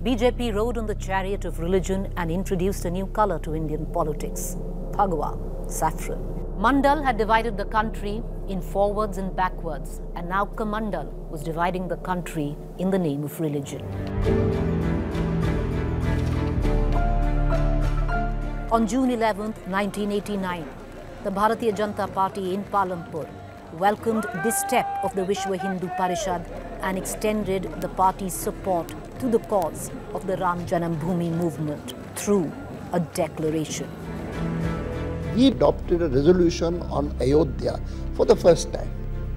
BJP rode on the chariot of religion and introduced a new color to Indian politics, Bhagwa, saffron. Mandal had divided the country in forwards and backwards, and now Kamandal was dividing the country in the name of religion. On June 11, 1989, the Bhartiya Janata Party in Palampur welcomed this step of the Vishwa Hindu Parishad and extended the party's support to the cause of the Ram Janambhoomi movement through a declaration. We adopted a resolution on Ayodhya for the first time,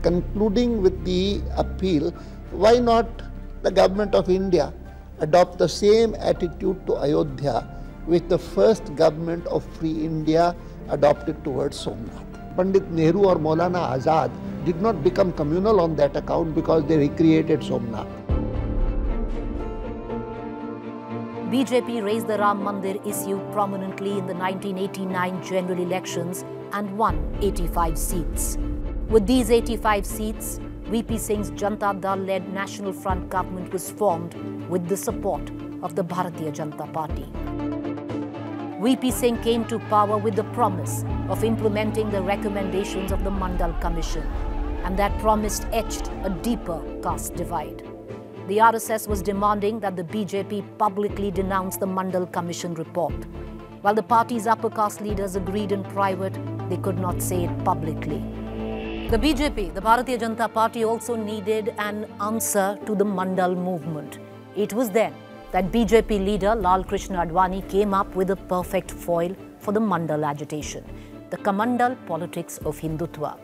concluding with the appeal, why not the government of India adopt the same attitude to Ayodhya which the first government of free India adopted towards Somnath. Pandit Nehru or Maulana Azad did not become communal on that account because they recreated Somnath. BJP raised the Ram Mandir issue prominently in the 1989 general elections and won 85 seats. With these 85 seats, VP Singh's Janata Dal-led National Front government was formed with the support of the Bhartiya Janata Party. VP Singh came to power with the promise of implementing the recommendations of the Mandal Commission, and that promise etched a deeper caste divide. The RSS was demanding that the BJP publicly denounce the Mandal Commission report. While the party's upper caste leaders agreed in private, they could not say it publicly. The BJP, the Bhartiya Janata Party, also needed an answer to the Mandal movement. It was then that BJP leader Lal Krishna Advani came up with a perfect foil for the Mandal agitation, the Kamandal politics of Hindutva.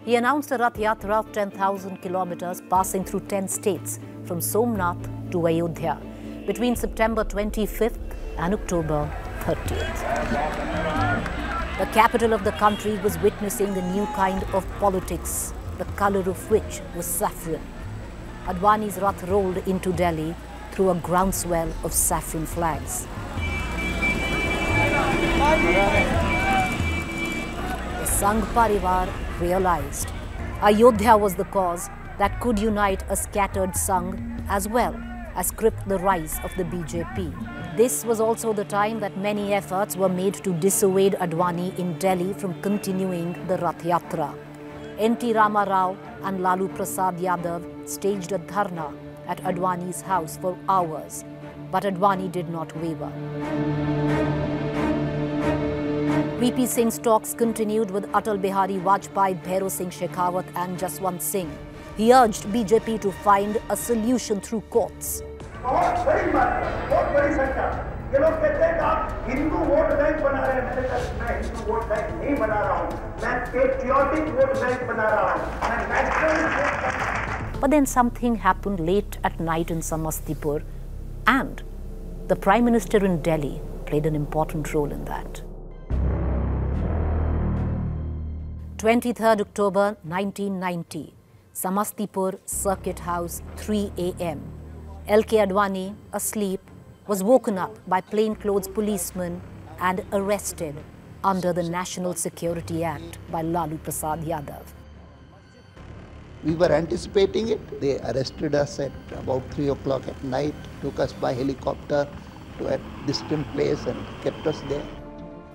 He announced a Rath Yatra of 10,000 kilometers passing through 10 states from Somnath to Ayodhya between September 25th and October 30th. The capital of the country was witnessing the new kind of politics, the color of which was saffron. Advani's Rath rolled into Delhi through a groundswell of saffron flags. The Sangh Parivar realized Ayodhya was the cause that could unite a scattered Sangh as well as crypt the rise of the BJP. This was also the time that many efforts were made to dissuade Advani in Delhi from continuing the Rath Yatra. N.T. Rama Rao and Lalu Prasad Yadav staged a dharna at Advani's house for hours, but Advani did not waver. VP Singh's talks continued with Atal Bihari Vajpayee, Bhairo Singh Shekhawat and Jaswant Singh. He urged BJP to find a solution through courts. But then something happened late at night in Samastipur, and the Prime Minister in Delhi played an important role in that. 23rd October 1990, Samastipur Circuit House, 3 a.m. L.K. Advani, asleep, was woken up by plainclothes policemen and arrested under the National Security Act by Lalu Prasad Yadav. We were anticipating it. They arrested us at about 3 o'clock at night, took us by helicopter to a distant place and kept us there.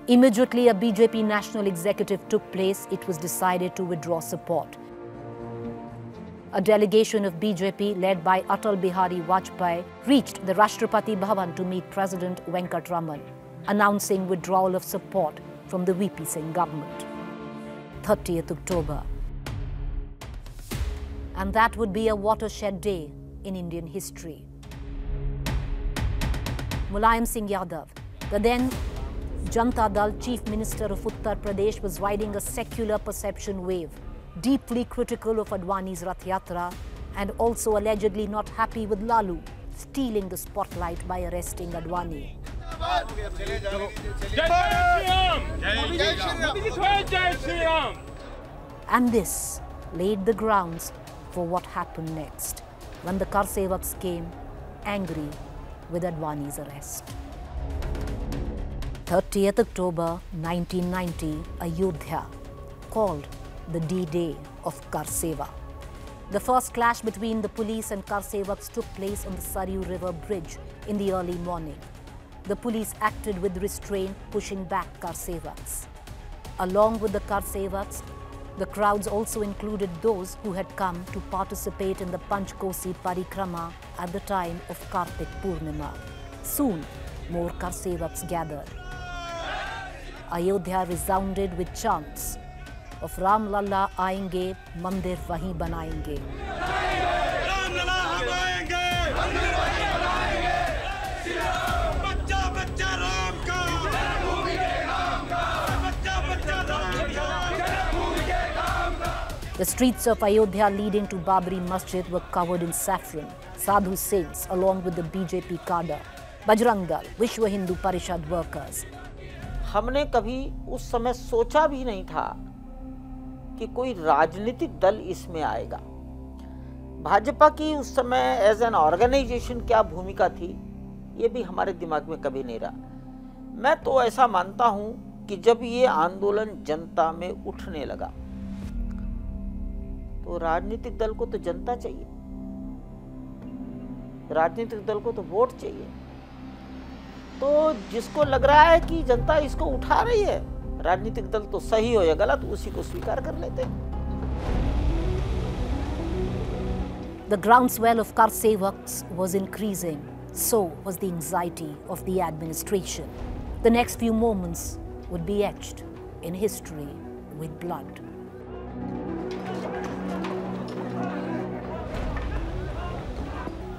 Immediately, a BJP national executive took place. It was decided to withdraw support. A delegation of BJP led by Atal Bihari Vajpayee reached the Rashtrapati Bhavan to meet President Venkataraman, announcing withdrawal of support from the VP Singh government. 30th October. And that would be a watershed day in Indian history. Mulayam Singh Yadav, the then Janata Dal Chief Minister of Uttar Pradesh, was riding a secular perception wave, deeply critical of Advani's Rath Yatra and also allegedly not happy with Lalu stealing the spotlight by arresting Advani. And this laid the grounds for what happened next when the Karsevaks came angry with Advani's arrest. 30th October 1990, Ayodhya, called the D-Day of Karseva. The first clash between the police and Karsevaks took place on the Saryu River Bridge in the early morning. The police acted with restraint, pushing back Karsevaks. Along with the Karsevaks, the crowds also included those who had come to participate in the Panchkosi Parikrama at the time of Kartik Purnima. Soon, more Karsevaks gathered. Ayodhya resounded with chants of Ram Lalla Aayenge, Mandir Wahi Banayenge. The streets of Ayodhya leading to Babri Masjid were covered in saffron. Sadhu saints along with the BJP cadre, Bajrang Dal, Vishwa Hindu Parishad workers. हमने कभी उस समय सोचा भी नहीं था कि कोई राजनीतिक दल इसमें आएगा। भाजपा की उस समय एज एन ऑर्गेनाइजेशन क्या भूमिका थी, ये भी हमारे दिमाग में कभी नहीं रहा। मैं तो ऐसा मानता हूं कि जब ये आंदोलन जनता में उठने लगा तो राजनीतिक दल को तो जनता चाहिए, राजनीतिक दल को तो वोट चाहिए। तो जिसको लग रहा है कि जनता इसको उठा रही है, राजनीतिक दल तो सही हो या गलत, उसी को स्वीकार कर लेते हैं। The groundswell of Karsevaks was increasing. So was the anxiety of the administration. The next few moments would be etched in history with blood.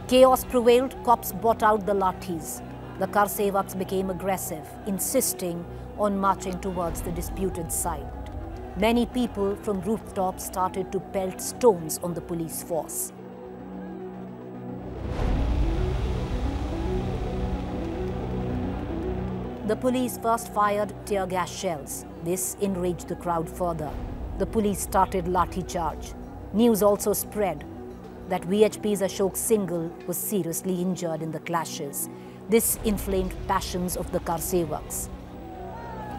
Chaos prevailed, cops brought out the lathis. The Karsevaks became aggressive, insisting on marching towards the disputed site. Many people from rooftops started to pelt stones on the police force. The police first fired tear gas shells. This enraged the crowd further. The police started lathi charge. News also spread that VHP's Ashok Singhal was seriously injured in the clashes. This inflamed passions of the Karsevaks.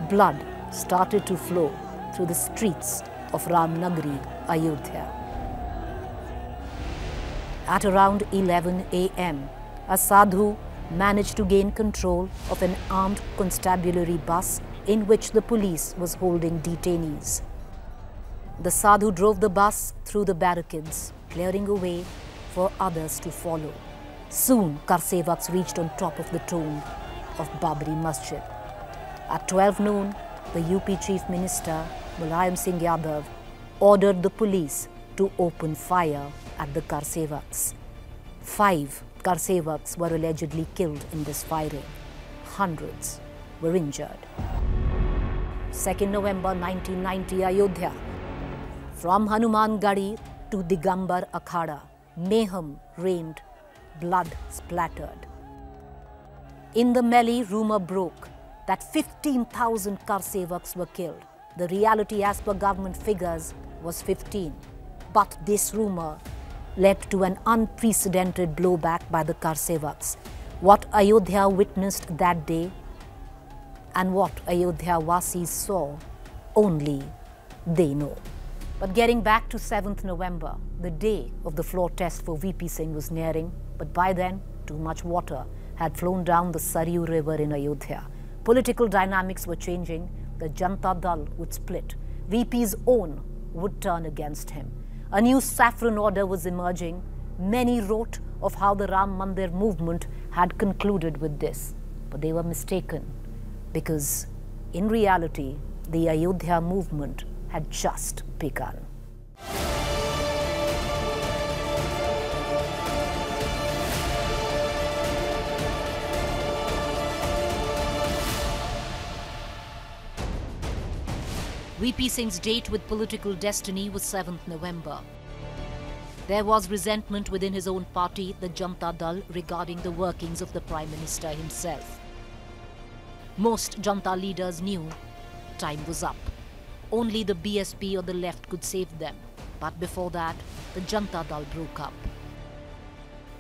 Blood started to flow through the streets of Ramnagari, Ayodhya. At around 11 a.m., a sadhu managed to gain control of an armed constabulary bus in which the police was holding detainees. The sadhu drove the bus through the barricades, clearing a way for others to follow. Soon, Karsevaks reached on top of the tomb of Babri Masjid. At 12 noon, the UP Chief Minister, Mulayam Singh Yadav, ordered the police to open fire at the Karsevaks. 5 Karsevaks were allegedly killed in this firing. Hundreds were injured. 2nd November 1990, Ayodhya. From Hanuman Gadi to Digambar Akhada, mayhem reigned, blood splattered. In the melee, rumor broke that 15,000 Karsevaks were killed. The reality as per government figures was 15. But this rumor led to an unprecedented blowback by the Karsevaks. What Ayodhya witnessed that day and what Ayodhya Vasis saw, only they know. But getting back to 7th November, the day of the floor test for VP Singh was nearing, but by then, too much water had flown down the Saryu River in Ayodhya. Political dynamics were changing. The Janata Dal would split. VP's own would turn against him. A new saffron order was emerging. Many wrote of how the Ram Mandir movement had concluded with this. But they were mistaken, because in reality, the Ayodhya movement had just begun. VP Singh's date with political destiny was 7th November. There was resentment within his own party, the Janata Dal, regarding the workings of the Prime Minister himself. Most Janata leaders knew time was up. Only the BSP or the left could save them. But before that, the Janata Dal broke up.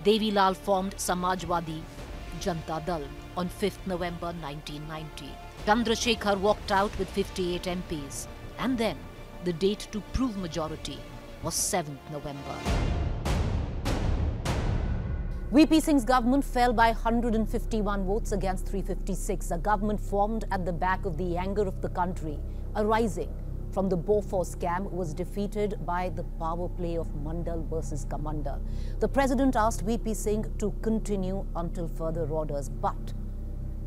Devi Lal formed Samajwadi Janata Dal on 5th November 1990. Chandrasekhar walked out with 58 MPs. And then, the date to prove majority was 7th November. VP Singh's government fell by 151 votes against 356, a government formed at the back of the anger of the country, arising from the Bofors scam, was defeated by the power play of Mandal versus Kamandal. The president asked VP Singh to continue until further orders, but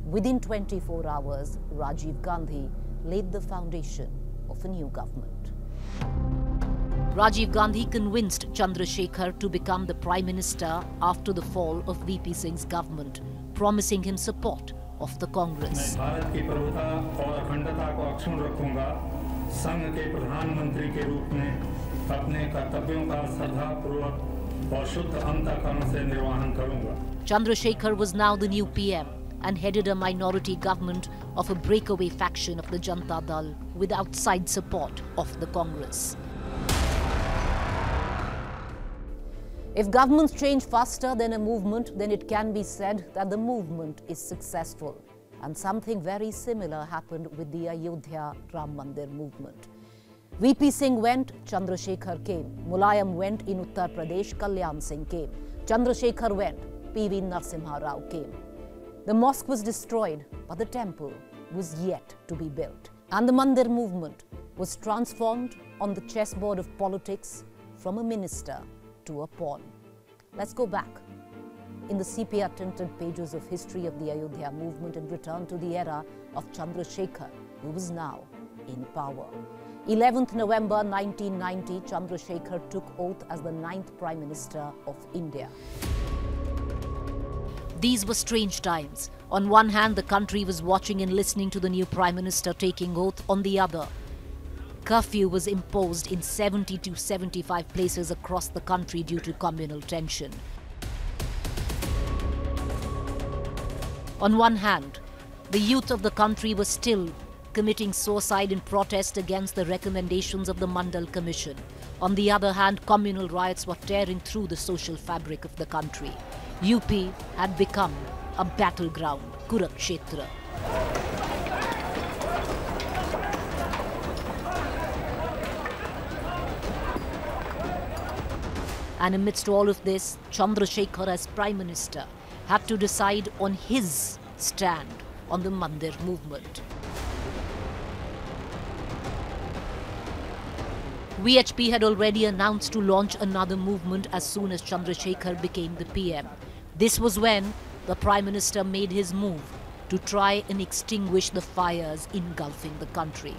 within 24 hours, Rajiv Gandhi laid the foundation of a new government. Rajiv Gandhi convinced Chandrasekhar to become the Prime Minister after the fall of VP Singh's government, promising him support of the Congress. Chandrasekhar was now the new PM and headed a minority government of a breakaway faction of the Janata Dal with outside support of the Congress. If governments change faster than a movement, then it can be said that the movement is successful. And something very similar happened with the Ayodhya Ram Mandir movement. VP Singh went, Chandrasekhar came. Mulayam went in Uttar Pradesh, Kalyan Singh came. Chandrasekhar went, PV Narasimha Rao came. The mosque was destroyed, but the temple was yet to be built. And the Mandir movement was transformed on the chessboard of politics from a minister to a pawn. Let's go back in the sepia-tinted pages of history of the Ayodhya movement and return to the era of Chandrasekhar, who was now in power. 11th November 1990, Chandrasekhar took oath as the 9th Prime Minister of India. These were strange times. On one hand, the country was watching and listening to the new Prime Minister taking oath. On the other, curfew was imposed in 70 to 75 places across the country due to communal tension. On one hand, the youth of the country was still committing suicide in protest against the recommendations of the Mandal Commission. On the other hand, communal riots were tearing through the social fabric of the country. UP had become a battleground, Kurukshetra. And amidst all of this, Chandrasekhar as Prime Minister had to decide on his stand on the Mandir movement. VHP had already announced to launch another movement as soon as Chandrasekhar became the PM. This was when the Prime Minister made his move to try and extinguish the fires engulfing the country.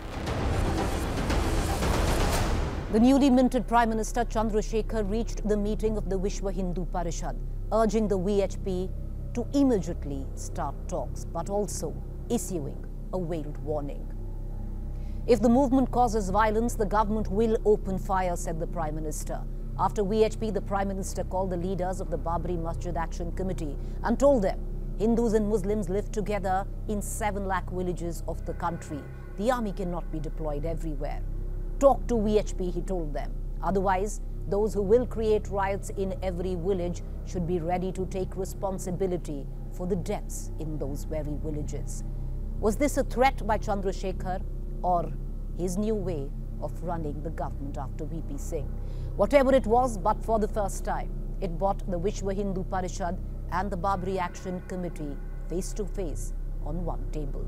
The newly minted Prime Minister Chandrasekhar reached the meeting of the Vishwa Hindu Parishad, urging the VHP to immediately start talks, but also issuing a veiled warning. If the movement causes violence, the government will open fire, said the Prime Minister. After VHP, the Prime Minister called the leaders of the Babri Masjid Action Committee and told them Hindus and Muslims live together in 7 lakh villages of the country. The army cannot be deployed everywhere. Talk to VHP, he told them. Otherwise, those who will create riots in every village should be ready to take responsibility for the deaths in those very villages. Was this a threat by Chandrasekhar or his new way of running the government after VP Singh? Whatever it was, but for the first time, it brought the Vishwa Hindu Parishad and the Babri Action Committee face to face on one table.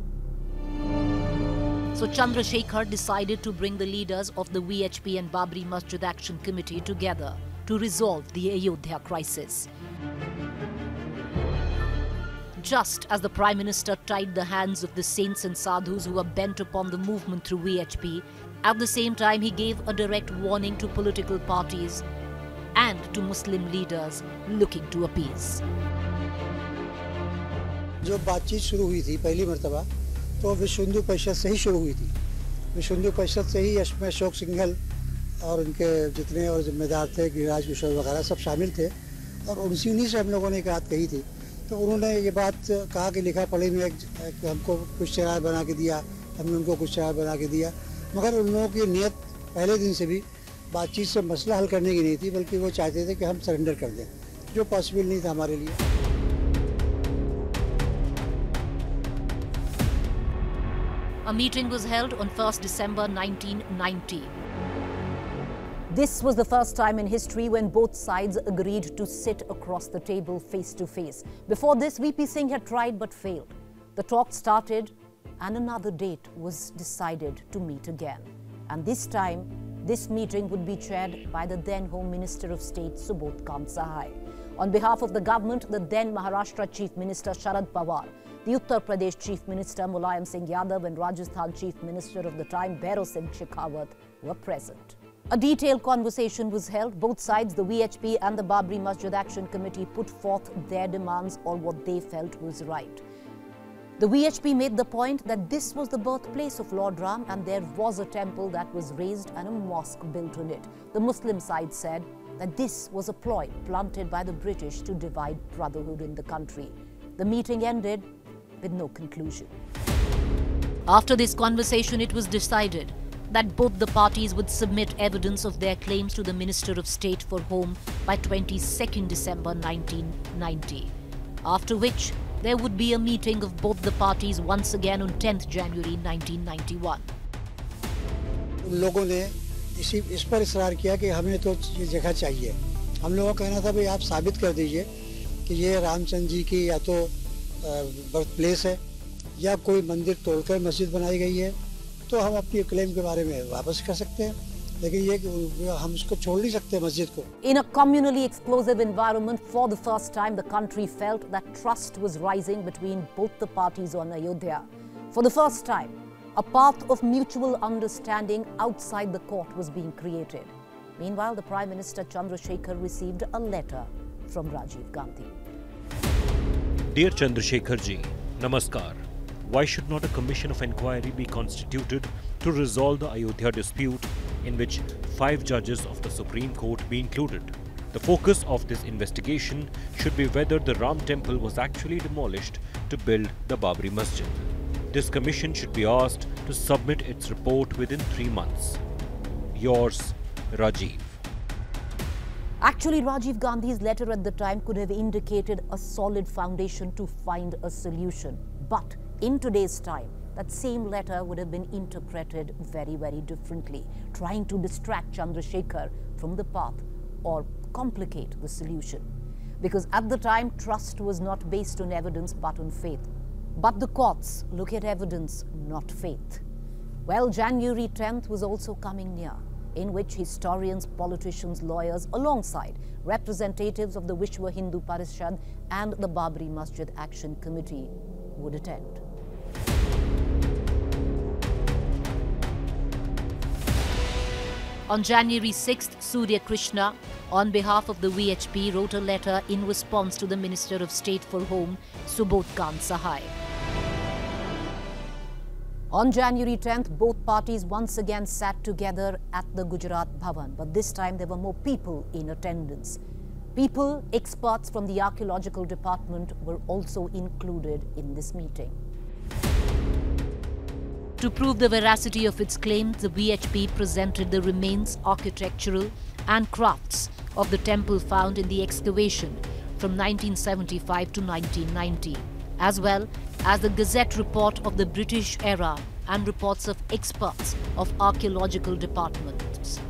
So Chandrasekhar decided to bring the leaders of the VHP and Babri Masjid Action Committee together to resolve the Ayodhya crisis. Just as the Prime Minister tied the hands of the saints and sadhus who were bent upon the movement through VHP, at the same time he gave a direct warning to political parties and to Muslim leaders looking to appease. जो बातचीत शुरू हुई थी पहली मर्तबा तो विश्व हिंदू परिषद से ही शुरू हुई थी। विश्व हिंदू परिषद से ही इसमें अशोक सिंघल और उनके जितने और जिम्मेदार थे, गिरिराज किशोर वगैरह सब शामिल थे और उन्हीं से हम लोगों ने एक बात कही थी। तो उन्होंने ये बात कहा कि लिखा पढ़ी में हमको कुछ शराब बना के दिया, हमने उनको कुछ शराब बना के दिया, मगर उन लोगों की नियत पहले दिन से भी बातचीत से मसला हल करने की नहीं थी, बल्कि वो चाहते थे कि हम सरेंडर कर दें, जो पॉसिबल नहीं था हमारे लिए। A meeting was held on 1st December 1990. This was the first time in history when both sides agreed to sit across the table face to face. Before this, VP Singh had tried but failed. The talk started and another date was decided to meet again. And this time, this meeting would be chaired by the then Home Minister of State, Subodh Sahai. On behalf of the government, the then Maharashtra Chief Minister Sharad Pawar, the Uttar Pradesh Chief Minister Mulayam Singh Yadav and Rajasthan Chief Minister of the time, Bhairav Singh Shekhawat, were present. A detailed conversation was held. Both sides, the VHP and the Babri Masjid Action Committee, put forth their demands or what they felt was right. The VHP made the point that this was the birthplace of Lord Ram and there was a temple that was raised and a mosque built on it. The Muslim side said that this was a ploy planted by the British to divide brotherhood in the country. The meeting ended with no conclusion. After this conversation, it was decided that both the parties would submit evidence of their claims to the Minister of State for Home by 22nd December 1990, after which there would be a meeting of both the parties once again on 10th January 1991. उन लोगों ने इस पर इसरार किया कि हमें तो ये जगह चाहिए। हम लोगों का कहना था भाई आप साबित कर दीजिए कि ये रामचंद्र जी की या तो बर्थ प्लेस है या कोई मंदिर तोड़कर मस्जिद बनाई गई है, तो हम अपनी क्लेम के बारे में वापस कर सकते हैं, लेकिन ये हम इसको छोड़ नहीं सकते मस्जिद को। In a communally explosive environment, for the first time, the country felt that trust was rising between both the parties on Ayodhya. For the first time, a path of mutual understanding outside the court was being created. Meanwhile, the Prime Minister Chandrasekhar received a letter from Rajiv Gandhi. Dear Chandrasekhar ji, Namaskar. Why should not a commission of inquiry be constituted to resolve the Ayodhya dispute in which 5 judges of the Supreme Court be included? The focus of this investigation should be whether the Ram temple was actually demolished to build the Babri Masjid. This commission should be asked to submit its report within 3 months. Yours, Rajiv. Actually, Rajiv Gandhi's letter at the time could have indicated a solid foundation to find a solution. But in today's time, that same letter would have been interpreted very, very differently, trying to distract Chandrasekhar from the path or complicate the solution. Because at the time, trust was not based on evidence but on faith. But the courts look at evidence, not faith. Well, January 10th was also coming near, in which historians, politicians, lawyers, alongside representatives of the Vishwa Hindu Parishad and the Babri Masjid Action Committee would attend. On January 6th, Surya Krishna, on behalf of the VHP, wrote a letter in response to the Minister of State for Home, Subodh Sahai. On January 10th, both parties once again sat together at the Gujarat Bhavan, but this time there were more people in attendance. People, experts from the archaeological department were also included in this meeting. To prove the veracity of its claims, the VHP presented the remains, architectural and crafts of the temple found in the excavation from 1975 to 1990, as well as the Gazette report of the British era and reports of experts of archaeological departments.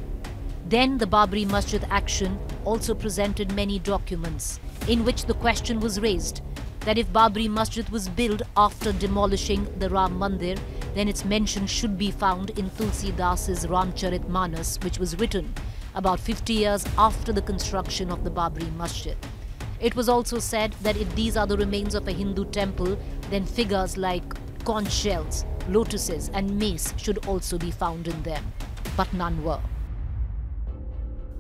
Then the Babri Masjid Action also presented many documents in which the question was raised that if Babri Masjid was built after demolishing the Ram Mandir, then its mention should be found in Tulsidas's Ramcharitmanas, which was written about 50 years after the construction of the Babri Masjid. It was also said that if these are the remains of a Hindu temple, then figures like conch shells, lotuses and mace should also be found in them, but none were.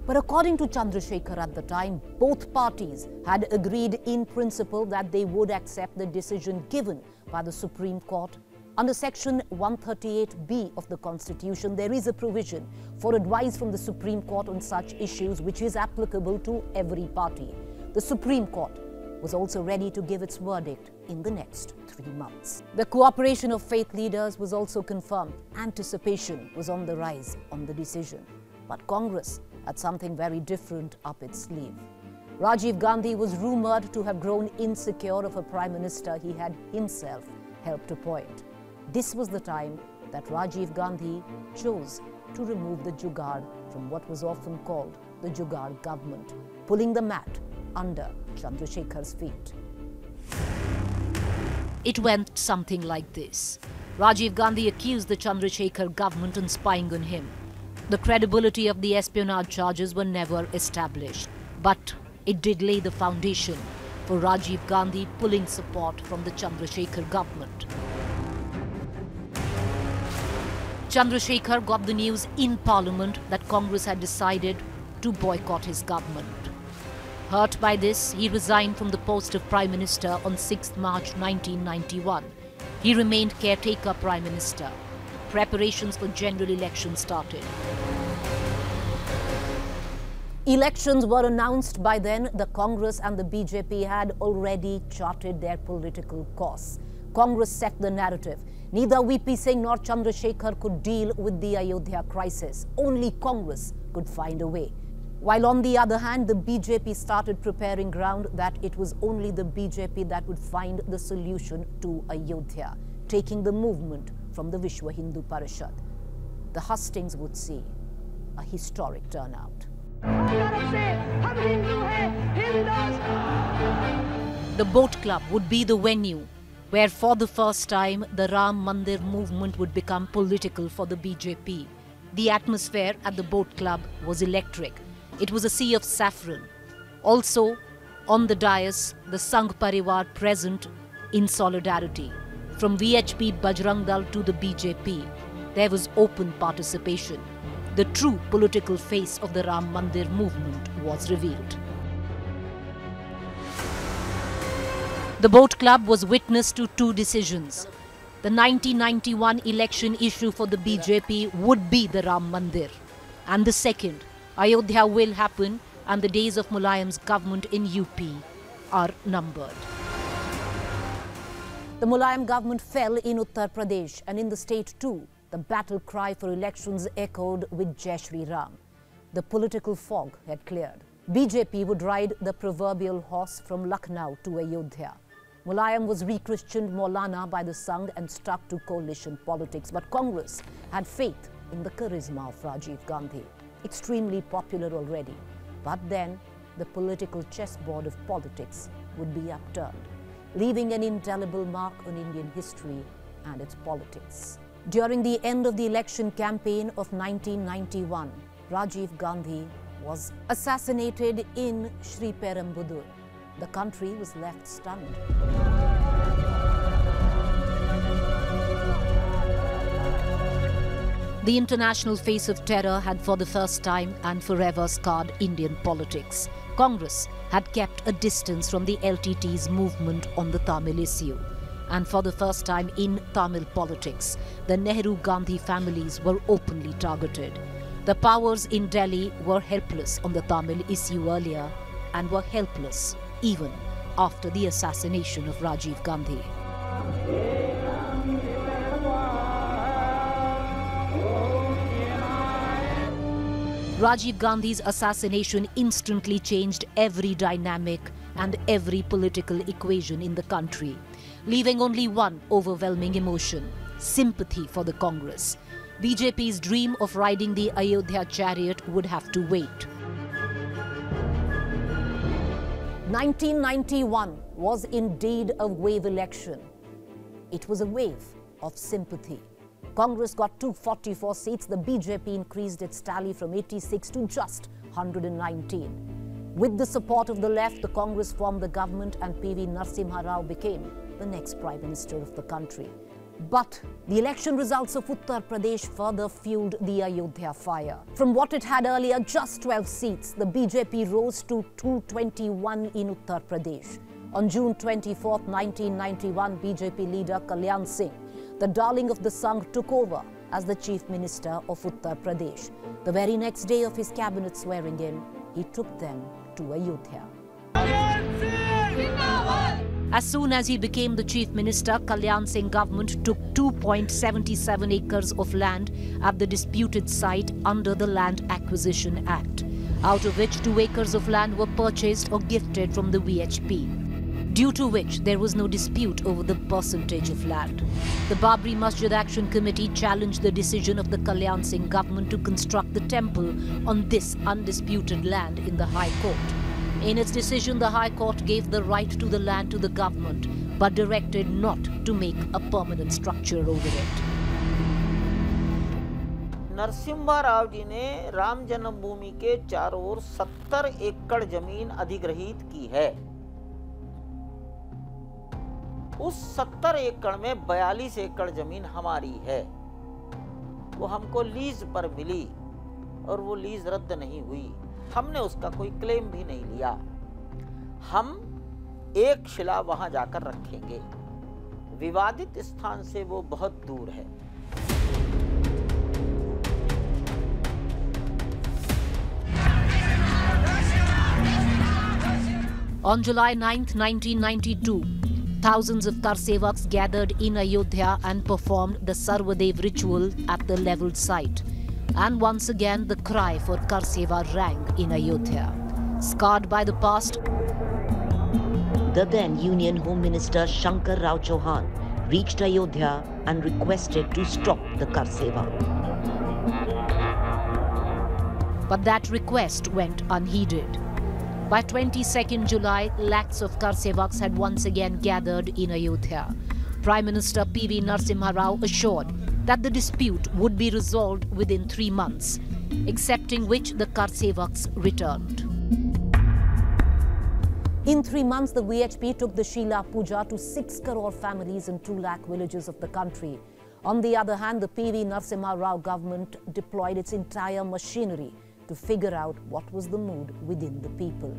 But according to Chandrasekhar at the time, both parties had agreed in principle that they would accept the decision given by the Supreme Court. Under Section 138B of the Constitution, there is a provision for advice from the Supreme Court on such issues which is applicable to every party. The Supreme Court was also ready to give its verdict in the next 3 months. The cooperation of faith leaders was also confirmed. Anticipation was on the rise on the decision. But Congress had something very different up its sleeve. Rajiv Gandhi was rumoured to have grown insecure of a Prime Minister he had himself helped appoint. This was the time that Rajiv Gandhi chose to remove the Jugaad from what was often called the Jugaad government, pulling the mat under Chandrasekhar's feet. It went something like this. Rajiv Gandhi accused the Chandrasekhar government of spying on him. The credibility of the espionage charges were never established, but it did lay the foundation for Rajiv Gandhi pulling support from the Chandrasekhar government. Chandrasekhar got the news in Parliament that Congress had decided to boycott his government. Hurt by this, he resigned from the post of Prime Minister on 6th March 1991. He remained caretaker Prime Minister. Preparations for general elections started. Elections were announced by then. The Congress and the BJP had already charted their political course. Congress set the narrative. Neither VP Singh nor Chandrasekhar could deal with the Ayodhya crisis. Only Congress could find a way. While on the other hand, the BJP started preparing ground that it was only the BJP that would find the solution to Ayodhya, taking the movement from the Vishwa Hindu Parishad. The hustings would see a historic turnout. The boat club would be the venue where for the first time the Ram Mandir movement would become political for the BJP. The atmosphere at the boat club was electric. It was a sea of saffron. Also, on the dais, the Sangh Parivar present in solidarity. From VHP Bajrang Dal to the BJP, there was open participation. The true political face of the Ram Mandir movement was revealed. The boat club was witness to two decisions. The 1991 election issue for the BJP would be the Ram Mandir. And the second, Ayodhya will happen and the days of Mulayam's government in UP are numbered. The Mulayam government fell in Uttar Pradesh, and in the state too, the battle cry for elections echoed with Jai Shri Ram. The political fog had cleared. BJP would ride the proverbial horse from Lucknow to Ayodhya. Mulayam was re-Christianed Maulana by the Sangh and stuck to coalition politics. But Congress had faith in the charisma of Rajiv Gandhi. Extremely popular already. But then the political chessboard of politics would be upturned, leaving an indelible mark on Indian history and its politics. During the end of the election campaign of 1991, Rajiv Gandhi was assassinated in Sri Perumbudur. The country was left stunned. The international face of terror had for the first time and forever scarred Indian politics. Congress had kept a distance from the LTT's movement on the Tamil issue. And for the first time in Tamil politics, the Nehru-Gandhi families were openly targeted. The powers in Delhi were helpless on the Tamil issue earlier and were helpless even after the assassination of Rajiv Gandhi. Rajiv Gandhi's assassination instantly changed every dynamic and every political equation in the country, leaving only one overwhelming emotion: sympathy for the Congress. BJP's dream of riding the Ayodhya chariot would have to wait. 1991 was indeed a wave election. It was a wave of sympathy. Congress got 244 seats. The BJP increased its tally from 86 to just 119. With the support of the left, the Congress formed the government and PV Narasimha Rao became the next Prime Minister of the country. But the election results of Uttar Pradesh further fueled the Ayodhya fire. From what it had earlier, just 12 seats, the BJP rose to 221 in Uttar Pradesh. On June 24, 1991, BJP leader Kalyan Singh, the darling of the Sangh, took over as the Chief Minister of Uttar Pradesh. The very next day of his cabinet swearing in, he took them to Ayodhya. As soon as he became the Chief Minister, Kalyan Singh government took 2.77 acres of land at the disputed site under the Land Acquisition Act, out of which 2 acres of land were purchased or gifted from the VHP. due to which there was no dispute over the percentage of land. The Babri Masjid Action Committee challenged the decision of the Kalyan Singh government to construct the temple on this undisputed land in the High Court. In its decision, the High Court gave the right to the land to the government, but directed not to make a permanent structure over it. Narasimha Rao ji ने राम जन्मभूमि के चारों ओर 70 एकड़ जमीन अधिग्रहित की है। उस 70 एकड़ में 42 एकड़ जमीन हमारी है। वो हमको लीज पर मिली और वो लीज रद्द नहीं हुई। हमने उसका कोई क्लेम भी नहीं लिया। हम एक शिला वहां जाकर रखेंगे। विवादित स्थान से वो बहुत दूर है। On July 9, 1992, thousands of Karsevaks gathered in Ayodhya and performed the Sarvadev ritual at the levelled site. And once again, the cry for Karseva rang in Ayodhya. Scarred by the past, the then Union Home Minister Shankar Rao Chauhan reached Ayodhya and requested to stop the Karseva. But that request went unheeded. By 22nd July, lakhs of Karsevaks had once again gathered in Ayodhya. Prime Minister PV Narasimha Rao assured that the dispute would be resolved within 3 months, accepting which the Karsevaks returned. In 3 months, the VHP took the Shila Puja to 6 crore families in 2 lakh villages of the country. On the other hand, the PV Narasimha Rao government deployed its entire machinery to figure out what was the mood within the people.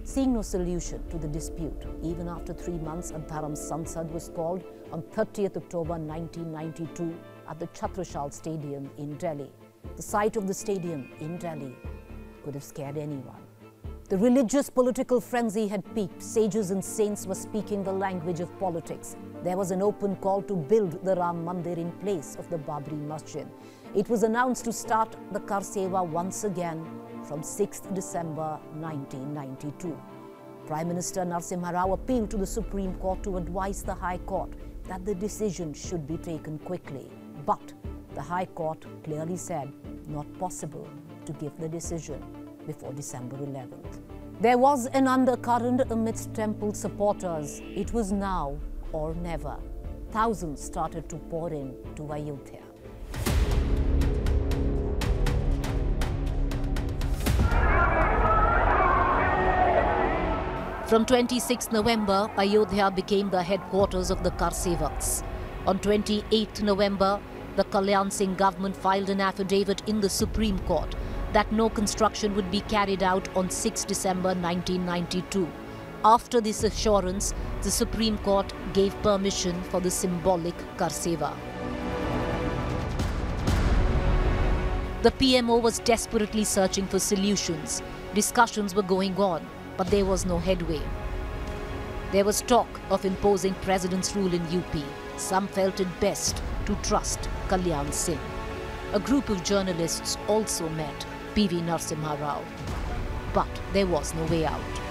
Seeing no solution to the dispute, even after 3 months, a Dharam Sansad was called on 30th October 1992 at the Chhatrashal Stadium in Delhi. The sight of the stadium in Delhi could have scared anyone. The religious political frenzy had peaked. Sages and saints were speaking the language of politics. There was an open call to build the Ram Mandir in place of the Babri Masjid. It was announced to start the Karseva once again from 6th December 1992. Prime Minister Narasimha Rao appealed to the Supreme Court to advise the High Court that the decision should be taken quickly. But the High Court clearly said not possible to give the decision before December 11th. There was an undercurrent amidst temple supporters. It was now or never. Thousands started to pour in to Ayodhya. From 26 November, Ayodhya became the headquarters of the Karsevaks. On 28 November, the Kalyan Singh government filed an affidavit in the Supreme Court that no construction would be carried out on 6 December 1992. After this assurance, the Supreme Court gave permission for the symbolic Karseva. The PMO was desperately searching for solutions. Discussions were going on, but there was no headway. There was talk of imposing president's rule in UP. Some felt it best to trust Kalyan Singh. A group of journalists also met PV Narasimha Rao. But there was no way out.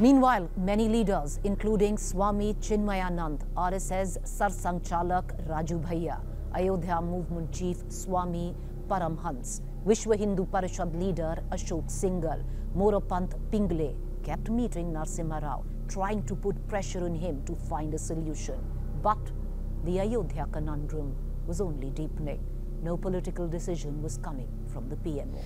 Meanwhile, many leaders, including Swami Chinmayanand, RSS Sarsangchalak Raju Bhaiya, Ayodhya movement chief Swami Paramhans, Vishwa Hindu Parishad leader Ashok Singhal, Moropant Pingle, kept meeting Narasimha Rao, trying to put pressure on him to find a solution. But the Ayodhya conundrum was only deepening. No political decision was coming from the PMO.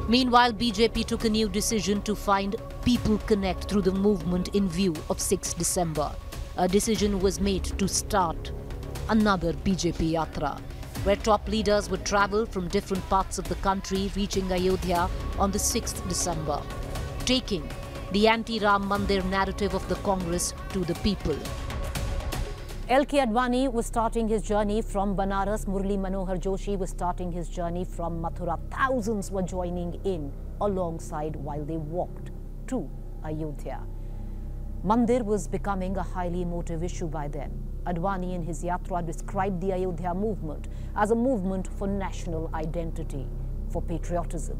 Meanwhile, BJP took a new decision to find people connect through the movement in view of 6 December. A decision was made to start another BJP Yatra, where top leaders would travel from different parts of the country, reaching Ayodhya on the 6th December, taking the anti-Ram Mandir narrative of the Congress to the people. LK Advani was starting his journey from Banaras. Murli Manohar Joshi was starting his journey from Mathura. Thousands were joining in alongside while they walked to Ayodhya. Mandir was becoming a highly emotive issue by then. Advani in his Yatra described the Ayodhya movement as a movement for national identity, for patriotism.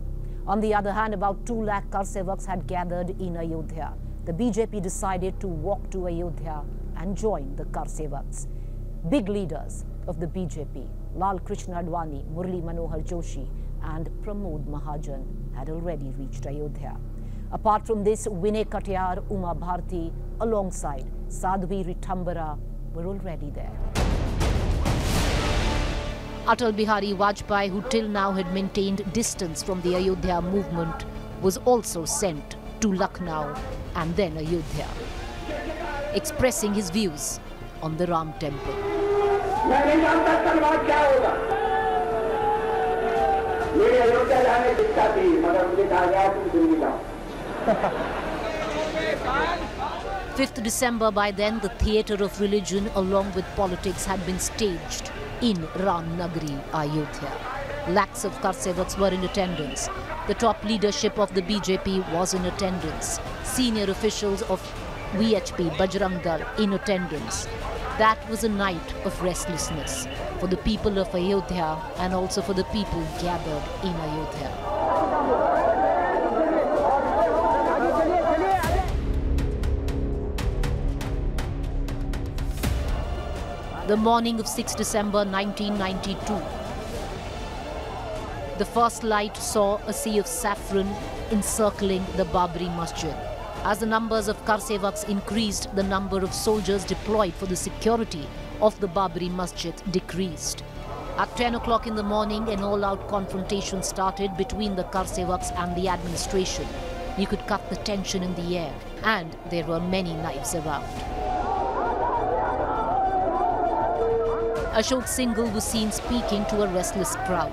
On the other hand, about 2 lakh Karsevaks had gathered in Ayodhya. The BJP decided to walk to Ayodhya and join the Karsevaks. Big leaders of the BJP, Lal Krishna Advani, Murli Manohar Joshi and Pramod Mahajan had already reached Ayodhya. Apart from this, Vinay Katyar, Uma Bharti alongside Sadhvi Ritambara were already there. Atal Bihari Vajpayee, who till now had maintained distance from the Ayodhya movement, was also sent to Lucknow and then Ayodhya, expressing his views on the Ram temple. 5th December, by then, the theatre of religion along with politics had been staged in Ram Nagari, Ayodhya. Lakhs of Karsevaks were in attendance. The top leadership of the BJP was in attendance. Senior officials of VHP, Bajrang Dal, in attendance. That was a night of restlessness for the people of Ayodhya and also for the people gathered in Ayodhya. The morning of 6 December 1992. The first light saw a sea of saffron encircling the Babri Masjid. As the numbers of Karsevaks increased, the number of soldiers deployed for the security of the Babri Masjid decreased. At 10 o'clock in the morning, an all-out confrontation started between the Karsevaks and the administration. You could cut the tension in the air, and there were many knives around. Ashok Singhal was seen speaking to a restless crowd.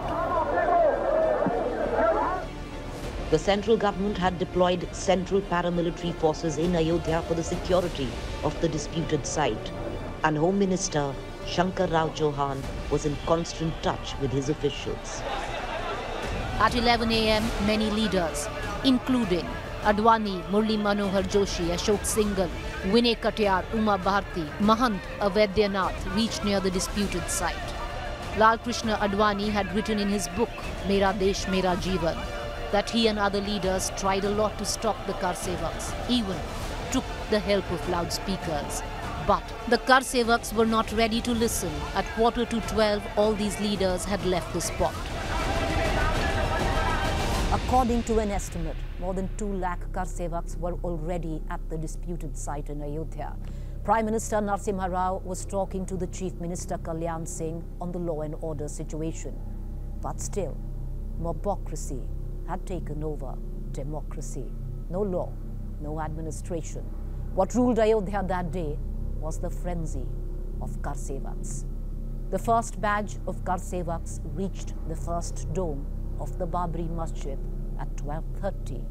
The central government had deployed central paramilitary forces in Ayodhya for the security of the disputed site, and Home Minister Shankar Rao Chauhan was in constant touch with his officials. At 11 a.m., many leaders, including Advani, Murli Manohar Joshi, Ashok Singhal, Vinay Katyar, Uma Bharti, Mahant Avaidyanath reached near the disputed site. Lal Krishna Advani had written in his book, Mera Desh Mera Jeevan, that he and other leaders tried a lot to stop the Karsevaks, even took the help of loudspeakers. But the Karsevaks were not ready to listen. At 11:45, all these leaders had left the spot. According to an estimate, more than 2 lakh Karsevaks were already at the disputed site in Ayodhya. Prime Minister Narasimha Rao was talking to the Chief Minister Kalyan Singh on the law and order situation. But still, mobocracy had taken over democracy. No law, no administration. What ruled Ayodhya that day was the frenzy of Karsevaks. The first batch of Karsevaks reached the first dome of the Babri Masjid at 12:30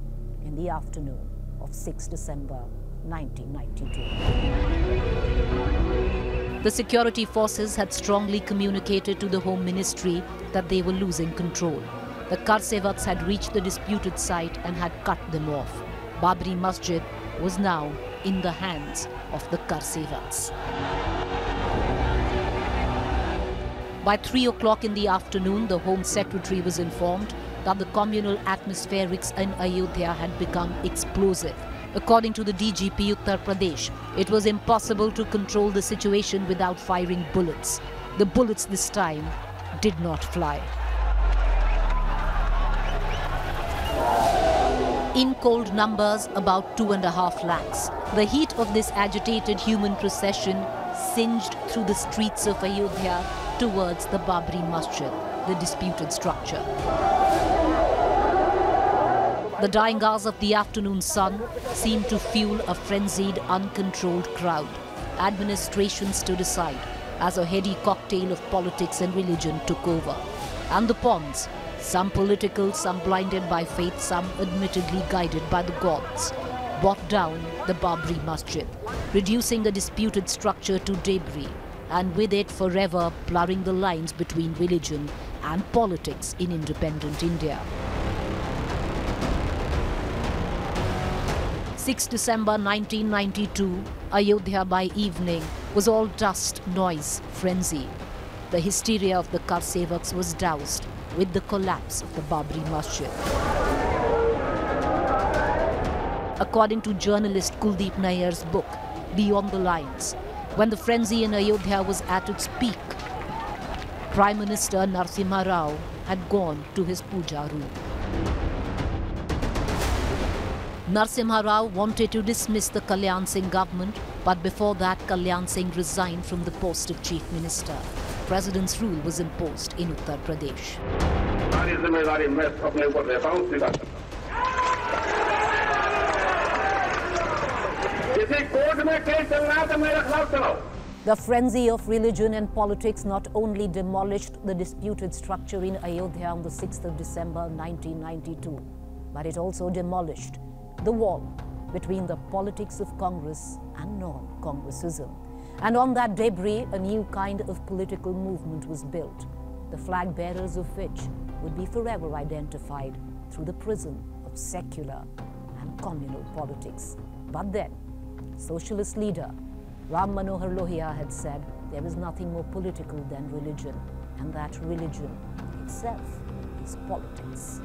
in the afternoon of 6 December 1992. The security forces had strongly communicated to the Home Ministry that they were losing control. The Karsevaks had reached the disputed site and had cut them off. Babri Masjid was now in the hands of the Karsevaks. By 3 o'clock in the afternoon, the Home Secretary was informed that the communal atmospherics in Ayodhya had become explosive. According to the DGP Uttar Pradesh, it was impossible to control the situation without firing bullets. The bullets this time did not fly. In cold numbers, about 2.5 lakhs. The heat of this agitated human procession singed through the streets of Ayodhya towards the Babri Masjid, the disputed structure. The dying hours of the afternoon sun seemed to fuel a frenzied, uncontrolled crowd. Administration stood aside as a heady cocktail of politics and religion took over. And the pawns, some political, some blinded by faith, some admittedly guided by the gods, brought down the Babri Masjid, reducing the disputed structure to debris, and with it forever blurring the lines between religion and politics in independent India. 6 December 1992, Ayodhya by evening was all dust, noise, frenzy. The hysteria of the Karsevaks was doused with the collapse of the Babri Masjid. According to journalist Kuldeep Nayyar's book, Beyond the Lines, when the frenzy in Ayodhya was at its peak, Prime Minister Narasimha Rao had gone to his puja room. Narasimha Rao wanted to dismiss the Kalyan Singh government, but before that Kalyan Singh resigned from the post of Chief Minister. President's rule was imposed in Uttar Pradesh. The frenzy of religion and politics not only demolished the disputed structure in Ayodhya on the 6th of December 1992, but it also demolished the wall between the politics of Congress and non-Congressism. And on that debris, a new kind of political movement was built, the flag bearers of which would be forever identified through the prism of secular and communal politics. But then, socialist leader Ram Manohar Lohia had said there is nothing more political than religion, and that religion itself is politics.